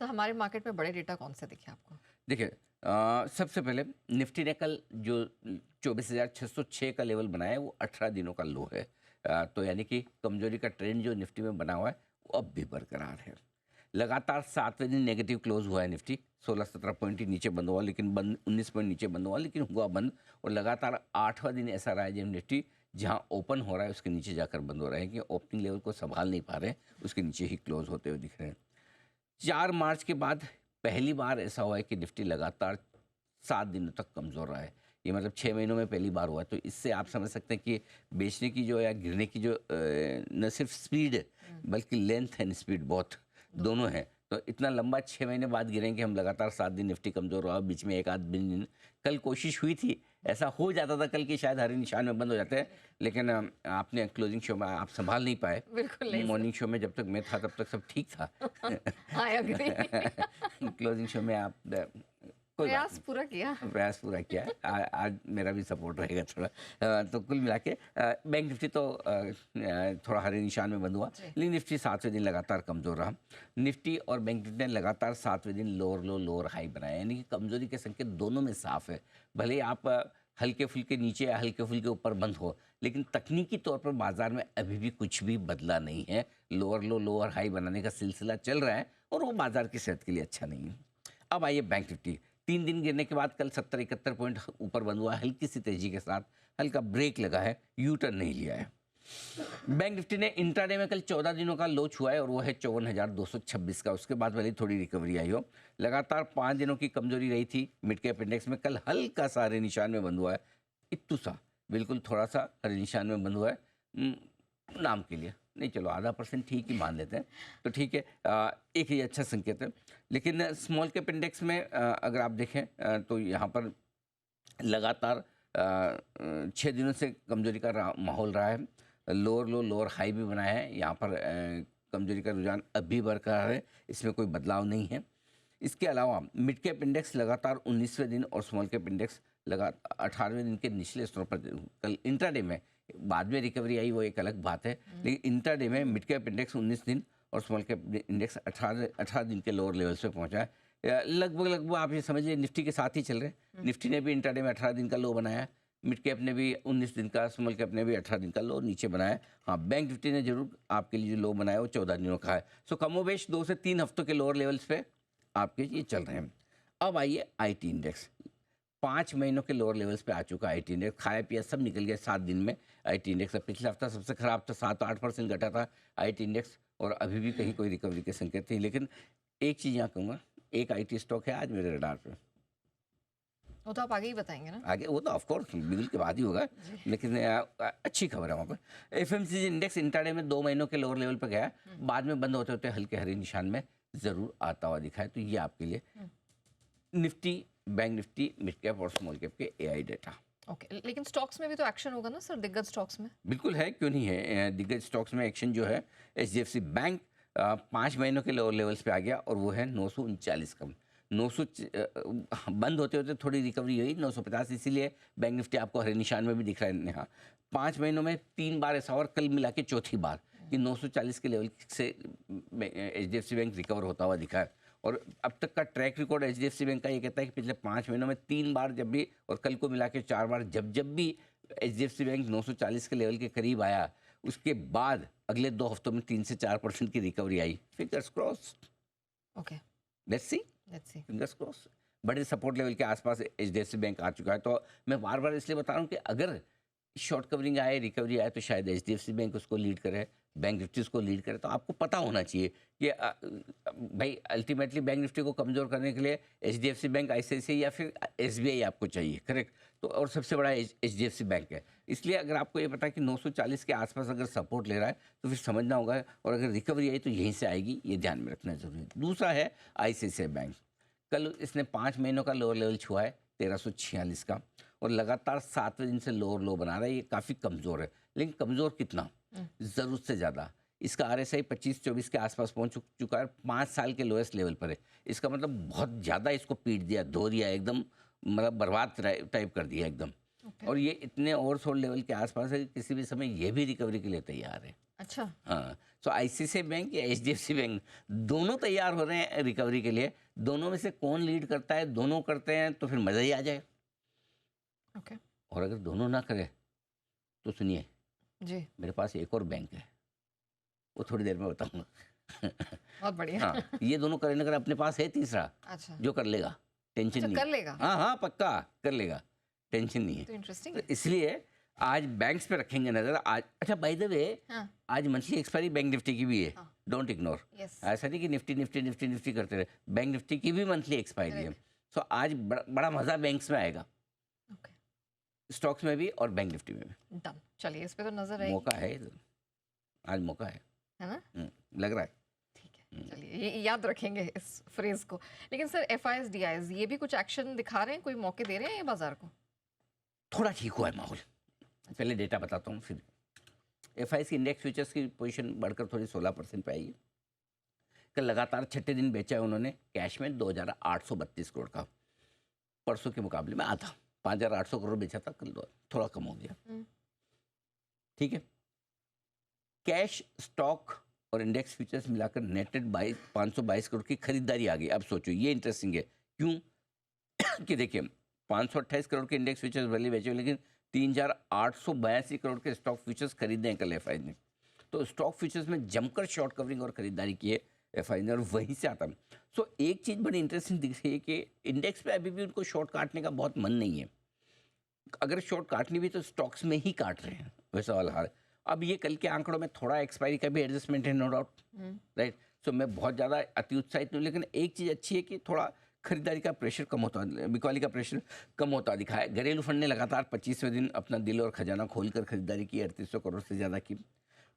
तो हमारे मार्केट में बड़े डेटा कौन से दिखे आपको? देखिए, सबसे पहले निफ्टी ने कल जो 24,606 का लेवल बनाया है वो 18 दिनों का लो है। तो यानी कि कमजोरी का ट्रेंड जो निफ्टी में बना हुआ है वो अब भी बरकरार है। लगातार 7वें दिन नेगेटिव क्लोज हुआ है निफ्टी, 16-17 पॉइंट ही नीचे बंद हुआ, लेकिन बंद 19 पॉइंट नीचे बंद हुआ, लेकिन हुआ बंद। और लगातार 8वां दिन ऐसा रहा है जब निफ्टी जहां ओपन हो रहा है उसके नीचे जाकर बंद हो रहा है, कि ओपनिंग लेवल को संभाल नहीं पा रहे हैं, उसके नीचे ही क्लोज होते हुए दिख रहे हैं। 4 मार्च के बाद पहली बार ऐसा हुआ है कि निफ्टी लगातार 7 दिनों तक कमज़ोर रहा है। ये मतलब 6 महीनों में पहली बार हुआ है। तो इससे आप समझ सकते हैं कि बेचने की जो या गिरने की जो न सिर्फ स्पीड है, बल्कि लेंथ एंड स्पीड बहुत दोनों हैं। तो इतना लंबा 6 महीने बाद गिरेंगे हम, लगातार 7 दिन निफ्टी कमज़ोर रहा, बीच में एक आध दिन कल कोशिश हुई थी, ऐसा हो जाता था कल कि शायद हरे निशान में बंद हो जाते हैं, लेकिन आपने क्लोजिंग शो में आप संभाल नहीं पाए। बिल्कुल नहीं मॉर्निंग शो में जब तक मैं था तब तक सब ठीक था। I agree. क्लोजिंग शो में आप कोई बात प्रयास पूरा किया। नहीं, प्रयास पूरा किया। आज मेरा भी सपोर्ट रहेगा थोड़ा। तो कुल मिला के बैंक निफ्टी तो थोड़ा हरे निशान में बंद हुआ, लेकिन निफ्टी 7वें दिन लगातार कमज़ोर रहा। निफ्टी और बैंक निफ्टी ने लगातार 7वें दिन लोअर लो लोअर हाई बनाया, यानी कि कमज़ोरी के संकेत दोनों में साफ है। भले ही आप हल्के फुल्के नीचे या हल्के फुल्के ऊपर बंद हो, लेकिन तकनीकी तौर पर बाजार में अभी भी कुछ भी बदला नहीं है। लोअर लो लोअर हाई बनाने का सिलसिला चल रहा है और वो बाजार की सेहत के लिए अच्छा नहीं है। अब आइए बैंक निफ्टी। 3 दिन गिरने के बाद कल 70-71 पॉइंट ऊपर बंद हुआ, हल्की सी तेजी के साथ, हल्का ब्रेक लगा है, यू टर्न नहीं लिया है। बैंक निफ्टी ने इंट्राडे में कल 14 दिनों का लो छुआ है और वो है 54,226 का। उसके बाद वाली थोड़ी रिकवरी आई हो। लगातार 5 दिनों की कमजोरी रही थी मिड कैप इंडेक्स में, कल हल्का सा हरे निशान में बंद हुआ है, इत्तू सा, बिल्कुल थोड़ा सा हरे निशान में बंद हुआ है। नाम के लिए नहीं, चलो आधा % ठीक ही मान लेते हैं, तो ठीक है, एक ये अच्छा संकेत है। लेकिन स्मॉल कैप इंडेक्स में अगर आप देखें तो यहाँ पर लगातार 6 दिनों से कमजोरी का माहौल रहा है। लोअर लो लोअर हाई भी बनाया है, यहाँ पर कमजोरी का रुझान अब भी बरकरार है, इसमें कोई बदलाव नहीं है। इसके अलावा मिड कैप इंडेक्स लगातार 19वें दिन और स्मॉल कैप इंडेक्स लगा 18वें दिन के निचले स्तरों पर। कल इंट्राडे में बाद में रिकवरी आई, वो एक अलग बात है, लेकिन इंट्राडे में मिड कैप इंडेक्स 19 दिन और स्मॉल कैप इंडेक्स 18 दिन के लोअर लेवल्स पे पहुंचा है। लगभग आप ये समझिए निफ्टी के साथ ही चल रहे हैं। निफ्टी ने भी इंट्राडे में 18 दिन का लो बनाया, मिड कैप ने भी 19 दिन का, स्मॉल कैप ने भी 18 दिन का लो नीचे बनाया। हाँ, बैंक निफ्टी ने जरूर आपके लिए जो लो बनाया वो 14 दिनों का है। सो कमोबेश 2 से 3 हफ्तों के लोअर लेवल्स पे आपके ये चल रहे हैं। अब आइए आईटी इंडेक्स, 5 महीनों के लोअर लेवल्स पे आ चुका है आईटी इंडेक्स, खाया पिया सब निकल गया 7 दिन में आईटी इंडेक्स। पिछला हफ्ता सबसे खराब था, 7-8% घटा था आईटी इंडेक्स, और अभी भी कहीं कोई रिकवरी के संकेत नहीं। लेकिन एक चीज़ यहाँ कहूँगा, एक आईटी स्टॉक है आज मेरे रडार पे। वो तो आप आगे ही बताएंगे ना? आगे वो तो ऑफकोर्स बिल के बाद ही होगा, लेकिन अच्छी खबर है वहाँ पर। एफएमसीजी इंडेक्स इंट्राडे में 2 महीनों के लोअर लेवल पर गया, बाद में बंद होते होते हल्के हरे निशान में ज़रूर आता हुआ दिखा है। तो ये आपके लिए Nifty, bank Nifty, mid cap और स्मॉल कैप के एआई डेटा। ओके, लेकिन स्टॉक्स में भी तो एक्शन होगा ना सर, दिग्गज स्टॉक्स में? बिल्कुल है, क्यों नहीं है। दिग्गज स्टॉक्स में एक्शन जो है, एचडीएफसी बैंक 5 महीनों के लोअर लेवल्स पे आ गया और वो है 939 का। 900 बंद होते होते थोड़ी रिकवरी हुई 950, इसीलिए बैंक निफ्टी आपको हरे निशान में भी दिख रहा है। यहाँ 5 महीनों में 3 बार ऐसा, और कल मिला के चौथी बार कि 940 के लेवल से एचडीएफसी बैंक रिकवर होता हुआ दिखा है। और अब तक का ट्रैक रिकॉर्ड एचडीएफसी बैंक का ये कहता है कि पिछले 5 महीनों में 3 बार जब भी, और कल को मिला के 4 बार, जब भी एचडीएफसी बैंक 940 के लेवल के करीब आया, उसके बाद अगले 2 हफ्तों में 3 से 4% की recovery I. Fingers crossed. Okay, let's see, fingers crossed. बड़े सपोर्ट लेवल के आसपास एचडीएफसी बैंक आ चुका है। तो मैं बार बार इसलिए बता रहा हूँ कि अगर शॉर्ट कवरिंग आए, रिकवरी आए, तो शायद एचडीएफसी बैंक उसको लीड करे, बैंक निफ्टी उसको लीड करे। तो आपको पता होना चाहिए कि भाई अल्टीमेटली बैंक निफ्टी को कमज़ोर करने के लिए एचडीएफसी बैंक, आईसीआईसीआई या फिर एसबीआई आपको चाहिए, करेक्ट। तो और सबसे बड़ा एचडीएफसी बैंक है। इसलिए अगर आपको ये पता है कि 940 के आसपास अगर सपोर्ट ले रहा है तो फिर समझना होगा, और अगर रिकवरी आई तो यहीं से आएगी, ये ध्यान में रखना जरूरी है। दूसरा है आईसीआईसीआई बैंक, कल इसने 5 महीनों का लोअर लेवल छुआ है 1346 का, और लगातार 7वें दिन से लोअर लो बना रहा है। ये काफ़ी कमज़ोर है, लेकिन कमज़ोर कितना, ज़रूरत से ज़्यादा। इसका आरएसआई 25-24 के आसपास पहुंच चुका है, 5 साल के लोएस्ट लेवल पर है। इसका मतलब बहुत ज़्यादा इसको पीट दिया, धो दिया एकदम, मतलब बर्बाद टाइप कर दिया एकदम। और ये इतने ओवरसोल्ड लेवल के आसपास है कि किसी भी समय ये भी रिकवरी के लिए तैयार है। अच्छा। हाँ, सो आईसीआईसीआई बैंक या एचडीएफसी बैंक दोनों तैयार हो रहे हैं रिकवरी के लिए। दोनों में से कौन लीड करता है, दोनों करते हैं तो फिर मज़ा ही आ जाए। ओके। और अगर दोनों ना करें तो सुनिए, जी। मेरे पास एक और बैंक है, वो थोड़ी देर में बताऊंगा। बहुत बढ़िया। हाँ, ये दोनों करें, अगर अपने पास है तीसरा अच्छा। जो कर लेगा, टेंशन अच्छा, नहीं कर है। लेगा? हाँ हाँ, पक्का कर लेगा, टेंशन नहीं है। तो इंटरेस्टिंग तो है। इसलिए आज बैंक्स पे रखेंगे नजर आज। अच्छा, बाय द वे, हाँ। आज मंथली एक्सपायरी बैंक निफ्टी की भी है, हाँ। Don't ignore. यस। ऐसा नहीं कि निफ्टी निफ्टी निफ्टी निफ्टी करते रहे, बैंक निफ्टी की भी मंथली एक्सपायरी है। सो आज बड़ा मजा बैंक्स में आएगा, ओके। स्टॉक्स में भी और बैंक निफ्टी में भी। डन, चलिए इस पे तो नजर रहेगी। मौका है इधर, आज मौका है ना? लग रहा है। ठीक है, चलिए ये याद रखेंगे इस फ्रेज को। लेकिन सर एफआईएस डीआईएस ये भी कुछ एक्शन दिखा रहे हैं, कोई मौके दे रहे हैं ये बाजार को? थोड़ा ठीक हुआ है माहौल। पहले डेटा बताता हूँ, फिर एफआईएस की इंडेक्स फ्यूचर्स की पोजीशन बढ़कर थोड़ी 16% पे आई है। कल लगातार छठे दिन बेचा है उन्होंने कैश में 2,832 करोड़ का, परसों के मुकाबले में आधा, 5,800 करोड़ बेचा था कल, थोड़ा कम हो गया। ठीक है, कैश, स्टॉक और इंडेक्स फ्यूचर्स मिलाकर नेटेड 522 करोड़ की खरीदारी आ गई। अब सोचो, ये इंटरेस्टिंग है। क्यों? कि देखिए, 528 करोड़ के इंडेक्स फ्यूचर्स भले बेचे हुए, लेकिन 3,882 करोड़ के स्टॉक फ्यूचर्स खरीदे हैं कल एफआई ने। तो स्टॉक फ्यूचर्स में जमकर शॉर्ट कवरिंग और खरीदारी की है एफआई ने, और वहीं से आता है। सो एक चीज़ बड़ी इंटरेस्टिंग दिख रही है कि इंडेक्स पे अभी भी उनको शॉर्ट काटने का बहुत मन नहीं है। अगर शॉर्ट काटनी भी तो स्टॉक्स में ही काट रहे हैं, वैसा वाला हाल। अब ये कल के आंकड़ों में थोड़ा एक्सपायरी का भी एडजस्टमेंट है, नो डाउट, राइट। सो मैं बहुत ज़्यादा अति उत्साहित नहीं, लेकिन एक चीज़ अच्छी है कि थोड़ा खरीदारी का प्रेशर कम होता, बिकवाली का प्रेशर कम होता दिखा है। घरेलू फंड ने लगातार 25वें दिन अपना दिल और खजाना खोलकर खरीदारी की, 3800 करोड़ से ज़्यादा की।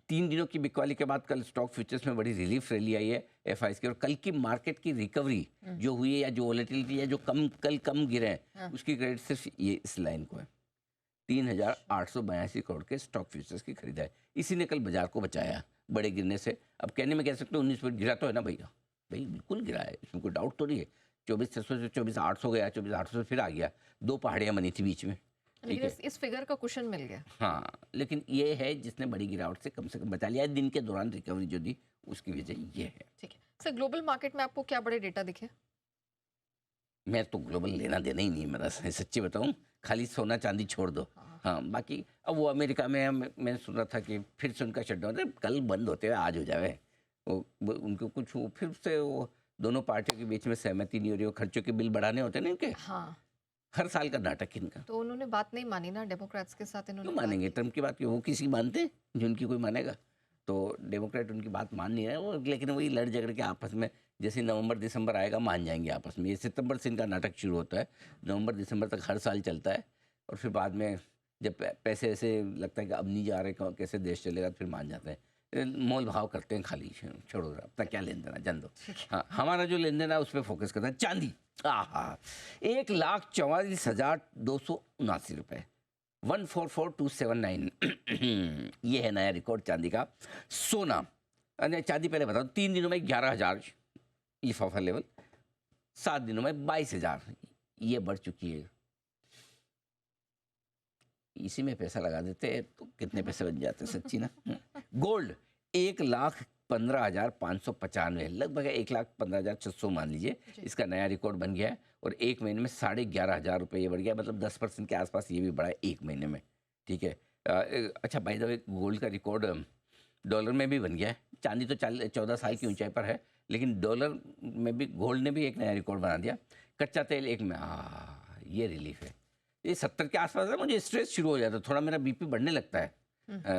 3 दिनों की बिकवाली के बाद कल स्टॉक फ्यूचर्स में बड़ी रिलीफ रैली आई है एफआईएस की, और कल की मार्केट की रिकवरी जो हुई है या जो वॉलेटिलिटी है, जो कल कम गिरे हैं, उसकी क्रेडिट सिर्फ ये इस लाइन को है। 3,882 करोड़ के स्टॉक फ्यूचर्स की खरीदारी, इसी ने कल बाजार को बचाया बड़े गिरने से। अब कहने में कह सकते हो 19% गिरा तो है ना भैया, भाई बिल्कुल गिरा है, इसमें कोई डाउट तो नहीं है। 24,600 से 24,800 गया, 24,800 से फिर आ गया, 2 पहाड़ियाँ बनी थी बीच में। ठीक है, इस फिगर का कुशन मिल गया। हाँ, लेकिन ये है जिसने बड़ी गिरावट से कम बचा लिया है। दिन के दौरान रिकवरी जो दी, उसकी वजह ये है। ठीक है सर, ग्लोबल मार्केट में आपको क्या बड़े डेटा दिखे? मैं तो ग्लोबल लेना देना ही नहीं मेरा, सच्ची बताऊं, खाली सोना चांदी छोड़ दो। हाँ, बाकी अब वो अमेरिका में मैं सुन रहा था कि फिर से उनका शटडाउन है, कल बंद होते हुए आज हो जाए। वो उनको कुछ फिर से वो दोनों पार्टियों के बीच में सहमति नहीं हो रही, वो खर्चों के बिल बढ़ाने होते हैं ना इनके। हाँ, हर साल का नाटक इनका। तो उन्होंने बात नहीं मानी ना डेमोक्रेट्स के साथ, इन्होंने क्यों मानेंगे ट्रम्प की बात? क्यों वो किसी मानते हैं जो उनकी कोई मानेगा? तो डेमोक्रेट उनकी बात मान नहीं रहे वो, लेकिन वही लड़ झगड़ के आपस में, जैसे नवंबर दिसंबर आएगा मान जाएंगे आपस में। ये सितंबर से इनका नाटक शुरू होता है, नवंबर दिसंबर तक हर साल चलता है, और फिर बाद में जब पैसे ऐसे लगता है कि अब नहीं जा रहे, कैसे देश चलेगा, तो फिर मान जाते हैं। मोल भाव करते हैं खाली, छोड़ो अपना क्या लेन देना, जान दो। हाँ, हमारा जो लेन देन है उस पर फोकस करता है। चांदी, 1,44,279 रुपये, 144,279 ये है नया रिकॉर्ड चांदी का। सोना, चांदी पहले बताओ, 3 दिनों में 11,000 लिफाफा लेवल, 7 दिनों में 22,000, ये बढ़ चुकी है। इसी में पैसा लगा देते तो कितने पैसे बन जाते, सच्ची ना। गोल्ड 1,15,595, लगभग 1,15,600 मान लीजिए, इसका नया रिकॉर्ड बन गया है, और एक महीने में 11,500 रुपये ये बढ़ गया, मतलब 10% के आसपास ये भी बढ़ा है एक महीने में। ठीक है, अच्छा बाय द वे, गोल्ड का रिकॉर्ड डॉलर में भी बन गया है। चांदी तो 14 साल की ऊंचाई पर है, लेकिन डॉलर में भी गोल्ड ने भी एक नया रिकॉर्ड बना दिया। कच्चा तेल एक में, ये रिलीफ है। ये 70 के आसपास है, मुझे स्ट्रेस शुरू हो जाता है, थोड़ा मेरा बीपी बढ़ने लगता है,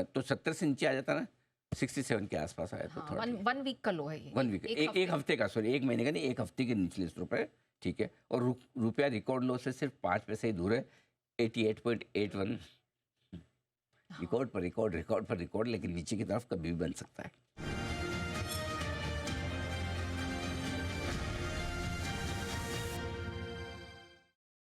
तो 70 से नीचे आ जाता है ना, 67 के आसपास आया तो थोड़ा वन वीक का लो है ये। 1 वीक, एक हफ्ते का, सॉरी, एक महीने का नहीं, एक हफ्ते के निचले स्तर पर। ठीक है, और रुपया रिकॉर्ड लो से सिर्फ 5 पैसे ही दूर है, 88.81। रिकॉर्ड पर रिकॉर्ड, रिकॉर्ड पर रिकॉर्ड, लेकिन नीचे की तरफ कभी भी बन सकता है।